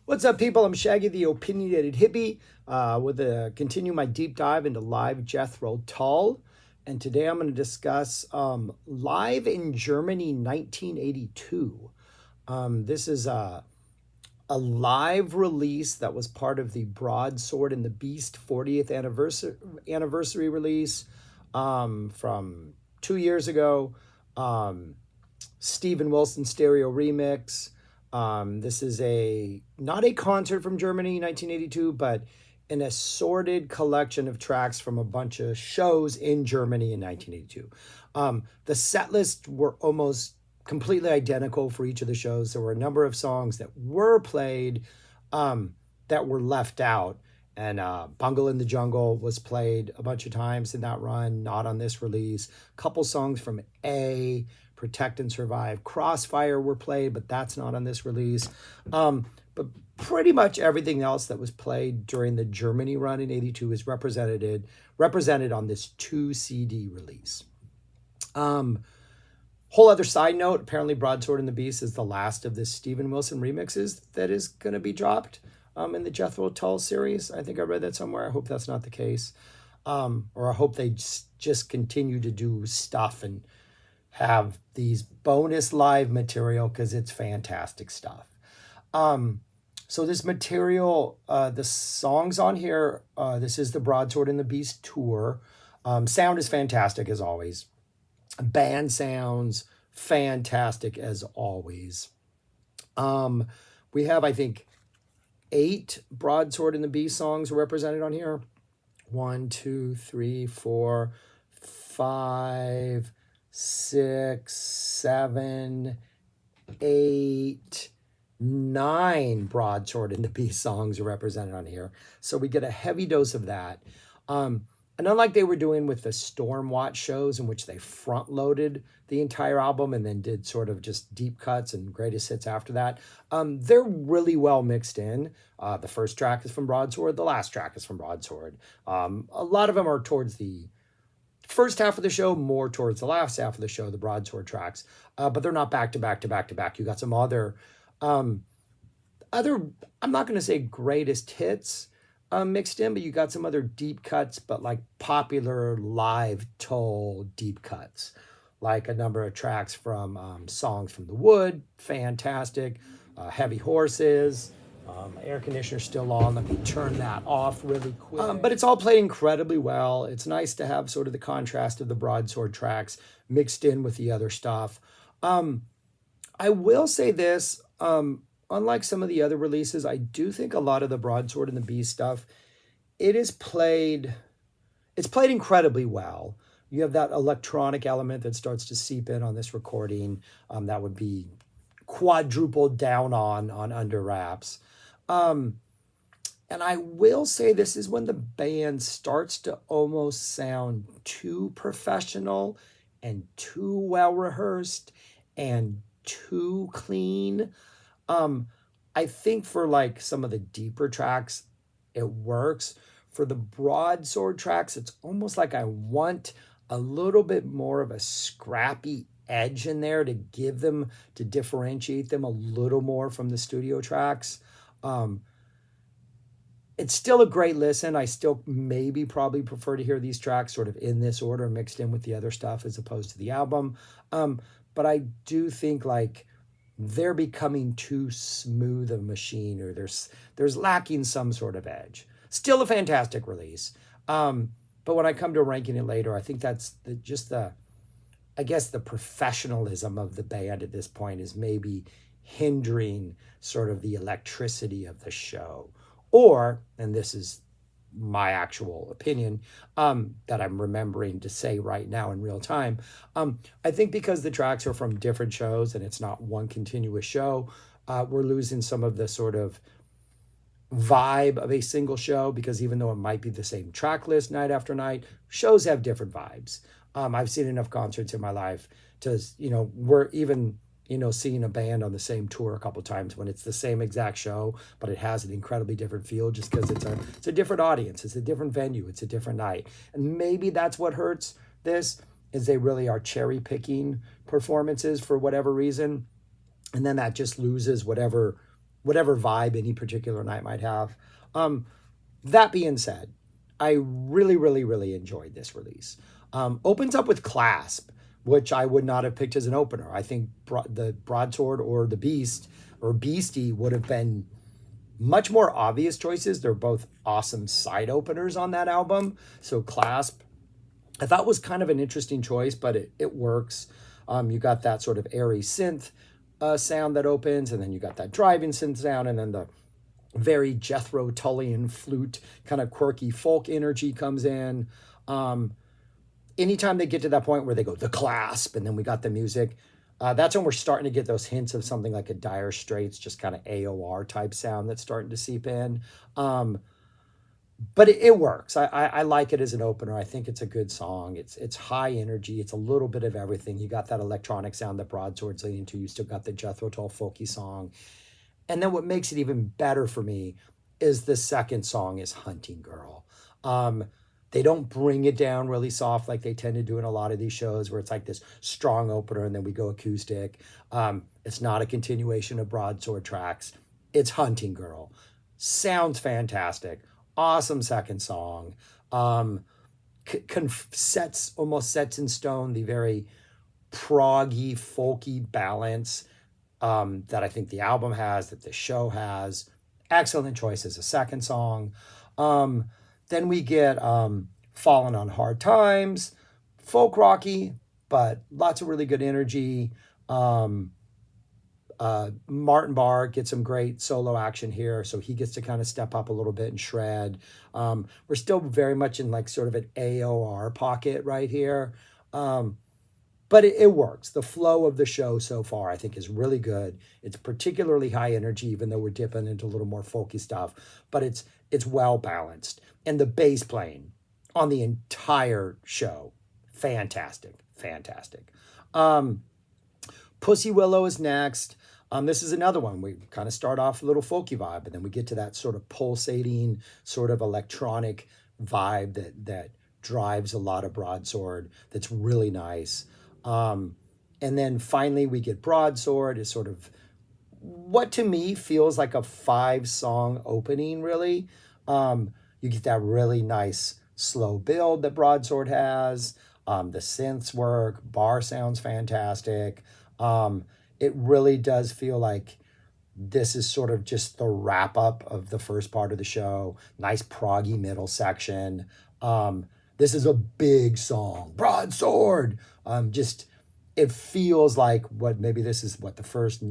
What's up, people? I'm Shaggy, the opinionated hippie, continue my deep dive into live Jethro Tull. And today I'm going to discuss live in Germany 1982. This is a live release that was part of the Broadsword and the Beast 40th anniversary release from 2 years ago. Steven Wilson stereo remix. This is not a concert from Germany 1982, but an assorted collection of tracks from a bunch of shows in Germany in 1982. The set lists were almost completely identical for each of the shows. There were a number of songs that were played that were left out. And Bungle in the Jungle was played a bunch of times in that run, not on this release. A couple songs from A, Protect and Survive, Crossfire were played, but that's not on this release. But pretty much everything else that was played during the Germany run in 82 is represented on this 2 CD release. Whole other side note, apparently Broadsword and the Beast is the last of the Steven Wilson remixes that is going to be dropped in the Jethro Tull series. I think I read that somewhere. I hope that's not the case. Or I hope they just continue to do stuff and have these bonus live material because it's fantastic stuff. So this material, the songs on here, this is the Broadsword and the Beast tour. Sound is fantastic as always. Band sounds fantastic as always. We have, I think, 8 Broadsword and the Beast songs represented on here. 1, 2, 3, 4, 5, 6, 7, 8, 9 Broadsword and the Beast songs are represented on here. So we get a heavy dose of that. And unlike they were doing with the Stormwatch shows in which they front loaded the entire album and then did sort of just deep cuts and greatest hits after that, they're really well mixed in. The first track is from Broadsword. The last track is from Broadsword. A lot of them are towards the first half of the show, more towards the last half of the show, the Broadsword tracks. But they're not back to back to back to back. You got some other, I'm not going to say greatest hits, mixed in, but you got some other deep cuts, but like popular live Tull deep cuts, like a number of tracks from Songs from the Wood, fantastic. Heavy Horses, air conditioner still on. Let me turn that off really quick. But it's all played incredibly well. It's nice to have sort of the contrast of the Broadsword tracks mixed in with the other stuff. I will say this, unlike some of the other releases, I do think a lot of the Broadsword and the Beast stuff, it's played incredibly well. You have that electronic element that starts to seep in on this recording. That would be quadrupled down on Under Wraps. And I will say this is when the band starts to almost sound too professional and too well rehearsed and too clean. I think for like some of the deeper tracks, it works. For the Broadsword tracks, it's almost like I want a little bit more of a scrappy edge in there to differentiate them a little more from the studio tracks. It's still a great listen. I still probably prefer to hear these tracks sort of in this order, mixed in with the other stuff as opposed to the album. But I do think like they're becoming too smooth of a machine, or there's lacking some sort of edge. Still a fantastic release. But when I come to ranking it later, I think that's the professionalism of the band at this point is maybe hindering sort of the electricity of the show. Or, and this is my actual opinion that I'm remembering to say right now in real time, I think because the tracks are from different shows and it's not one continuous show, we're losing some of the sort of vibe of a single show, because even though it might be the same track list night after night, shows have different vibes. I've seen enough concerts in my life to, we're even, seeing a band on the same tour a couple times when it's the same exact show, but it has an incredibly different feel just because it's a different audience, it's a different venue, it's a different night. And maybe that's what hurts this, is they really are cherry picking performances for whatever reason. And then that just loses whatever whatever vibe any particular night might have. That being said, I really, really, really enjoyed this release. Opens up with Clasp, which I would not have picked as an opener. I think the Broadsword or the Beast or Beastie would have been much more obvious choices. They're both awesome side openers on that album. So Clasp, I thought was kind of an interesting choice, but it works. You got that sort of airy synth sound that opens, and then you got that driving synth sound, and then the very Jethro Tullian flute kind of quirky folk energy comes in. Anytime they get to that point where they go the Clasp, and then we got the music, that's when we're starting to get those hints of something like a Dire Straits, just kind of AOR type sound that's starting to seep in. But it works. I like it as an opener. I think it's a good song. It's high energy. It's a little bit of everything. You got that electronic sound that Broadsword's leading to. You still got the Jethro Tull folky song. And then what makes it even better for me is the second song is Hunting Girl. They don't bring it down really soft like they tend to do in a lot of these shows where it's like this strong opener and then we go acoustic. It's not a continuation of Broadsword tracks. It's Hunting Girl. Sounds fantastic. Awesome second song. Almost sets in stone the very proggy, folky balance that I think the album has, that the show has. Excellent choice as a second song. Then we get Fallen on Hard Times, folk rocky, but lots of really good energy. Martin Barr gets some great solo action here, so he gets to kind of step up a little bit and shred. We're still very much in like sort of an AOR pocket right here. But it works. The flow of the show so far, I think, is really good. It's particularly high energy, even though we're dipping into a little more folky stuff. But it's well balanced. And the bass playing on the entire show, fantastic, fantastic. Pussy Willow is next. This is another one. We kind of start off a little folky vibe, but then we get to that sort of pulsating, sort of electronic vibe that drives a lot of Broadsword. That's really nice. And then finally we get Broadsword is sort of what to me feels like a 5-song opening, really. You get that really nice slow build that Broadsword has. The synths work. Bar sounds fantastic. It really does feel like this is sort of just the wrap up of the first part of the show. Nice proggy middle section. This is a big song. Broadsword. It feels like maybe this is the first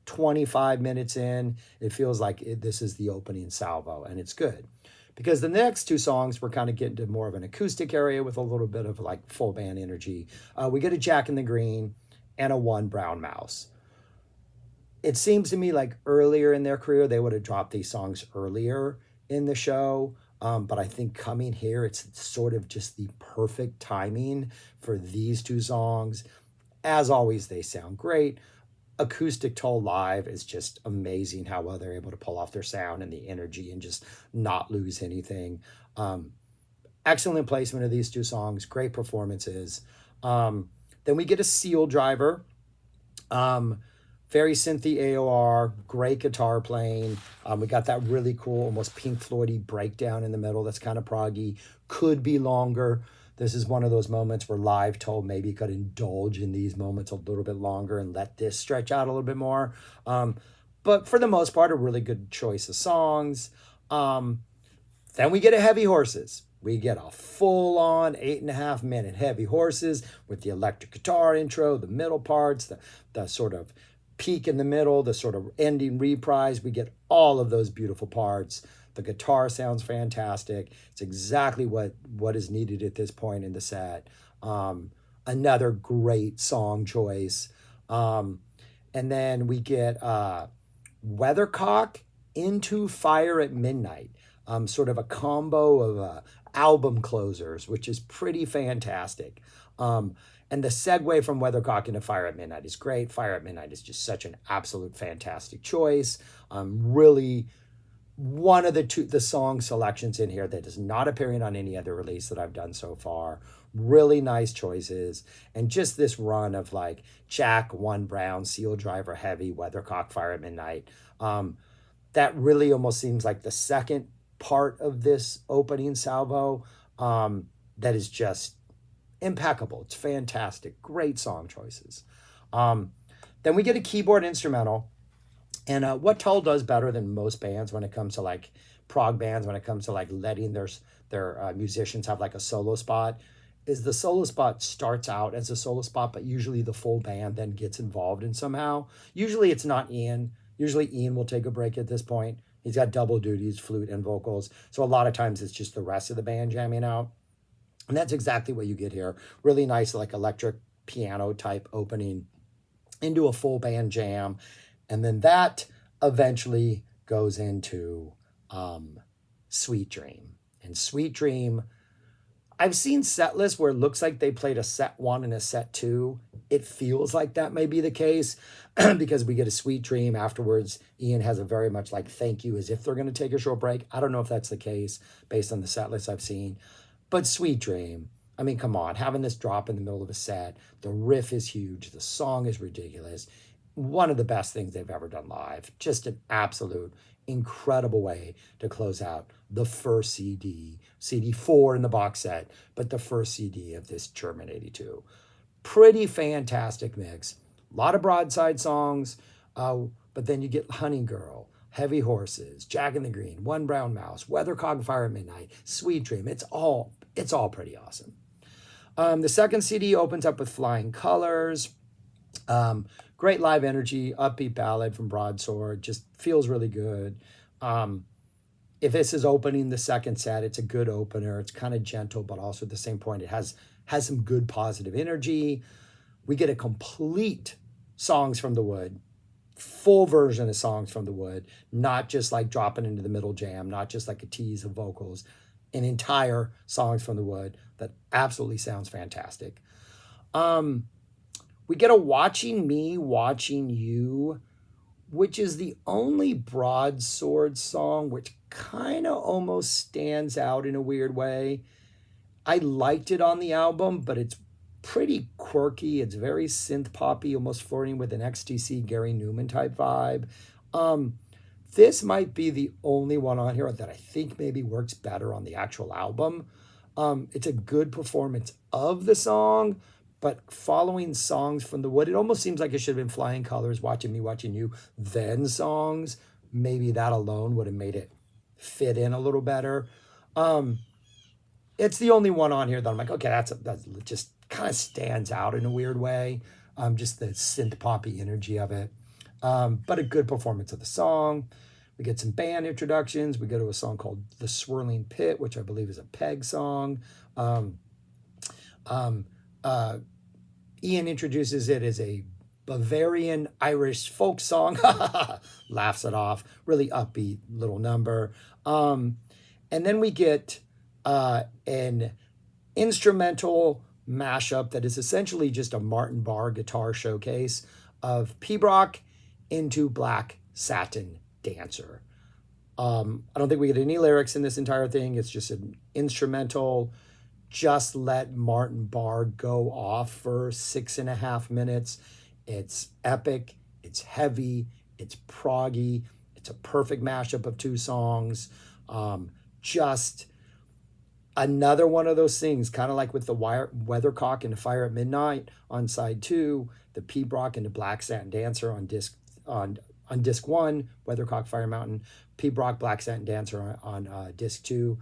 25 minutes in. It feels like this is the opening salvo, and it's good. Because the next two songs, we're kind of getting to more of an acoustic area with a little bit of like full band energy. We get a Jack in the Green and a One Brown Mouse. It seems to me like earlier in their career, they would have dropped these songs earlier in the show. But I think coming here, it's sort of just the perfect timing for these two songs. As always, they sound great. Acoustic Tull live is just amazing how well they're able to pull off their sound and the energy and just not lose anything. Excellent placement of these two songs, great performances. Then we get a Seal Driver. Very synthy AOR, great guitar playing. We got that really cool, almost Pink Floyd-y breakdown in the middle that's kind of proggy. Could be longer. This is one of those moments where Live Tull maybe could indulge in these moments a little bit longer and let this stretch out a little bit more. But for the most part, a really good choice of songs. Then we get a Heavy Horses. We get a full-on 8.5 minute Heavy Horses with the electric guitar intro, the middle parts, the sort of peak in the middle, the sort of ending reprise. We get all of those beautiful parts. The guitar sounds fantastic. It's exactly what is needed at this point in the set. Another great song choice. And then we get Weathercock into Fire at Midnight. Sort of a combo of album closers, which is pretty fantastic. And the segue from Weathercock into Fire at Midnight is great. Fire at Midnight is just such an absolute fantastic choice. Really one of the song selections in here that is not appearing on any other release that I've done so far. Really nice choices. And just this run of like Jack, One Brown, Seal Driver, Heavy, Weathercock, Fire at Midnight. That really almost seems like the second part of this opening salvo, that is just impeccable. It's fantastic. Great song choices. Then we get a keyboard instrumental. And what Tull does better than most bands when it comes to like prog bands, when it comes to like letting their musicians have like a solo spot, is the solo spot starts out as a solo spot, but usually the full band then gets involved in somehow. Usually it's not Ian. Usually Ian will take a break at this point. He's got double duties, flute and vocals. So a lot of times it's just the rest of the band jamming out. And that's exactly what you get here. Really nice, like electric piano type opening into a full band jam. And then that eventually goes into Sweet Dream. And Sweet Dream, I've seen set lists where it looks like they played a set 1 and a set 2. It feels like that may be the case because we get a Sweet Dream afterwards. Ian has a very much like thank you, as if they're going to take a short break. I don't know if that's the case based on the set list I've seen. But Sweet Dream, I mean, come on, having this drop in the middle of a set, the riff is huge, the song is ridiculous. One of the best things they've ever done live. Just an absolute incredible way to close out the first CD 4 in the box set, but the first CD of this German 82. Pretty fantastic mix. A lot of Broadside songs, but then you get Honey Girl, Heavy Horses, Jack in the Green, One Brown Mouse, Weathercock, Fire at Midnight, Sweet Dream. It's all pretty awesome. The second CD opens up with Flying Colors. Great live energy, upbeat ballad from Broadsword, just feels really good. If this is opening the second set, it's a good opener. It's kind of gentle, but also at the same point, it has some good positive energy. We get a complete Songs from the Wood, full version of Songs from the Wood, not just like dropping into the middle jam, not just like a tease of vocals, an entire Songs from the Wood that absolutely sounds fantastic. We get a Watching Me, Watching You, which is the only Broadsword song which kind of almost stands out in a weird way. I liked it on the album, but it's pretty quirky. It's very synth poppy, almost flirting with an XTC Gary Newman type vibe. This might be the only one on here that I think maybe works better on the actual album. It's a good performance of the song, but following Songs from the Wood, it almost seems like it should have been Flying Colors, Watching Me, Watching You, then Songs. Maybe that alone would have made it fit in a little better. It's the only one on here that I'm like, okay, that's just kind of stands out in a weird way. Just the synth poppy energy of it. But a good performance of the song. We get some band introductions. We go to a song called The Swirling Pit, which I believe is a Peg song. Ian introduces it as a Bavarian Irish folk song. Laughs it off. Really upbeat little number. And then we get an instrumental mashup that is essentially just a Martin Barr guitar showcase of Pibroch into Black Satin Dancer. I don't think we get any lyrics in this entire thing. It's just an instrumental. Just let Martin Barr go off for 6.5 minutes. It's epic. It's heavy. It's proggy. It's a perfect mashup of two songs. Just another one of those things, kind of like with the Weathercock and the Fire at Midnight on side 2, the Pibroch and the Black Satin Dancer on disc 1, Weathercock, Fire Mountain, Pibroch, Black Satin Dancer on disc 2.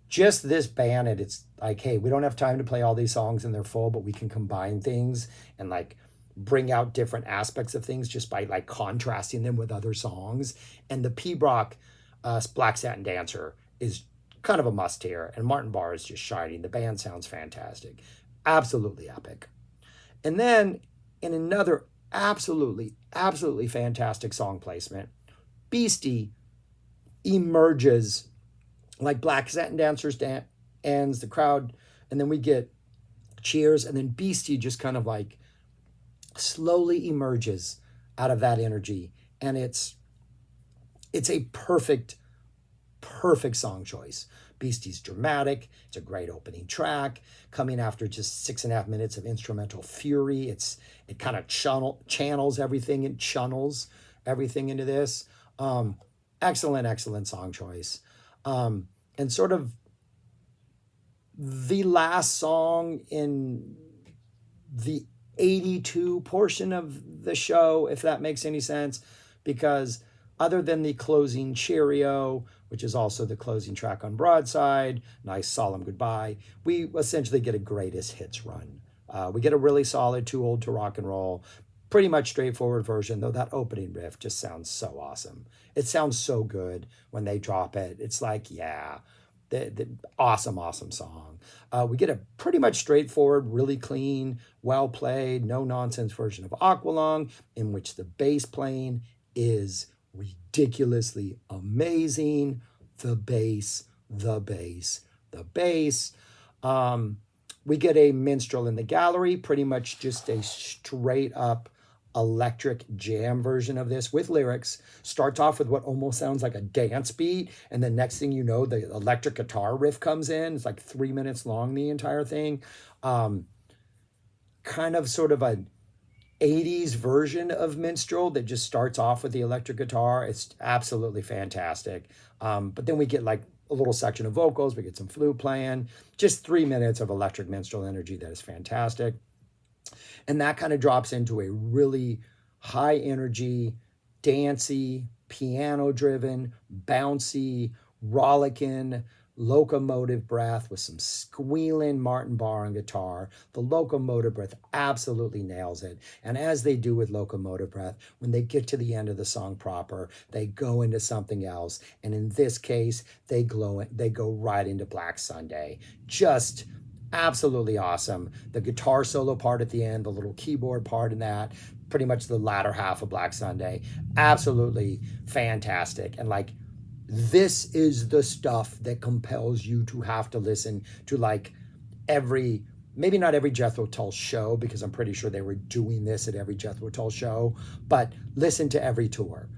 Just this band, and it's like, hey, we don't have time to play all these songs in their full, but we can combine things and like bring out different aspects of things just by like contrasting them with other songs. And the Pibroch Black Satin Dancer is kind of a must here, and Martin Barr is just shining. The band sounds fantastic. Absolutely epic. And then in another absolutely fantastic song placement, Beastie emerges like Black Satin Dancers ends, the crowd, and then we get cheers, and then Beastie just kind of like slowly emerges out of that energy, and it's a perfect song choice Beastie's dramatic. It's a great opening track, coming after just 6.5 minutes of instrumental fury. It kind of channels everything and channels everything into this. Excellent song choice. And sort of the last song in the 82 portion of the show, if that makes any sense, because other than the closing Cheerio, which is also the closing track on Broadside, nice solemn goodbye, we essentially get a greatest hits run. We get a really solid Too Old to Rock and Roll, pretty much straightforward version, though that opening riff just sounds so awesome. It sounds so good when they drop it. It's like, yeah, the awesome song. We get a pretty much straightforward, really clean, well played, no nonsense version of Aqualung, in which the bass playing is ridiculously amazing. The bass. We get a Minstrel in the Gallery, pretty much just a straight up electric jam version of this with lyrics. Starts off with what almost sounds like a dance beat, and the next thing you know, the electric guitar riff comes in. It's like 3 minutes long, the entire thing. Kind of sort of a 80s version of Minstrel that just starts off with the electric guitar. It's absolutely fantastic. But then we get like a little section of vocals. We get some flute playing. Just 3 minutes of electric Minstrel energy that is fantastic. And that kind of drops into a really high energy, dancey, piano driven, bouncy, rollicking, locomotive breath with some squealing Martin Barr on guitar. The locomotive breath absolutely nails it. And as they do with locomotive breath, when they get to the end of the song proper, they go into something else. And in this case, they go right into Black Sunday. Just absolutely awesome. The guitar solo part at the end, the little keyboard part in that, pretty much the latter half of Black Sunday, absolutely fantastic. And like, this is the stuff that compels you to have to listen to like maybe not every Jethro Tull show, because I'm pretty sure they were doing this at every Jethro Tull show, but listen to every tour.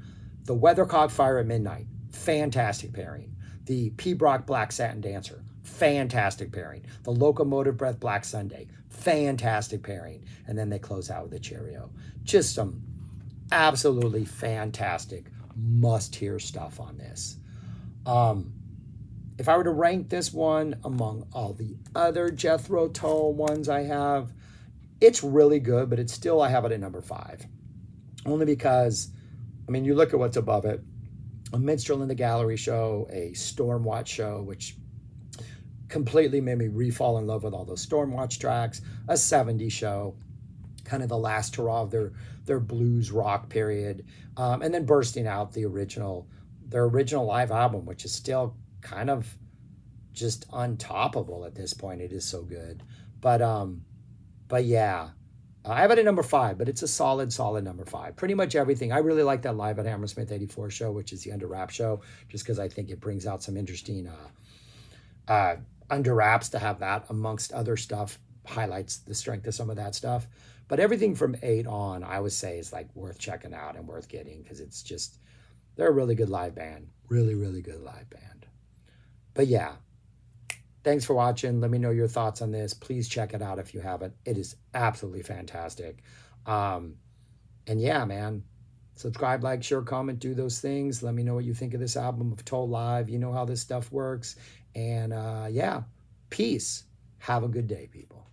The Weathercock Fire at Midnight, fantastic pairing. The P. Brock Black Satin Dancer, fantastic pairing. The Locomotive Breath Black Sunday, fantastic pairing. And then they close out with a Cheerio. Just some absolutely fantastic must-hear stuff on this. If I were to rank this one among all the other Jethro Tull ones I have, it's really good, but I have it at number 5. Only because, I mean, you look at what's above it. A Minstrel in the Gallery show, a Stormwatch show, which completely made me re-fall in love with all those Stormwatch tracks, a 70s show, kind of the last hurrah of their blues rock period, and then bursting out their original live album, which is still kind of just untoppable at this point. It is so good. But yeah, I have it at number 5, but it's a solid number 5. Pretty much everything. I really like that Live at Hammersmith 84 show, which is the Under Wraps show, just because I think it brings out some interesting Under Wraps. To have that amongst other stuff highlights the strength of some of that stuff. But everything from 8 on, I would say, is like worth checking out and worth getting, because it's just, they're a really good live band. Really good live band. But yeah, thanks for watching. Let me know your thoughts on this. Please check it out if you haven't. It is absolutely fantastic. And yeah, man, subscribe, like, share, comment, do those things. Let me know what you think of this album of Tull Live. You know how this stuff works. And yeah, peace. Have a good day, people.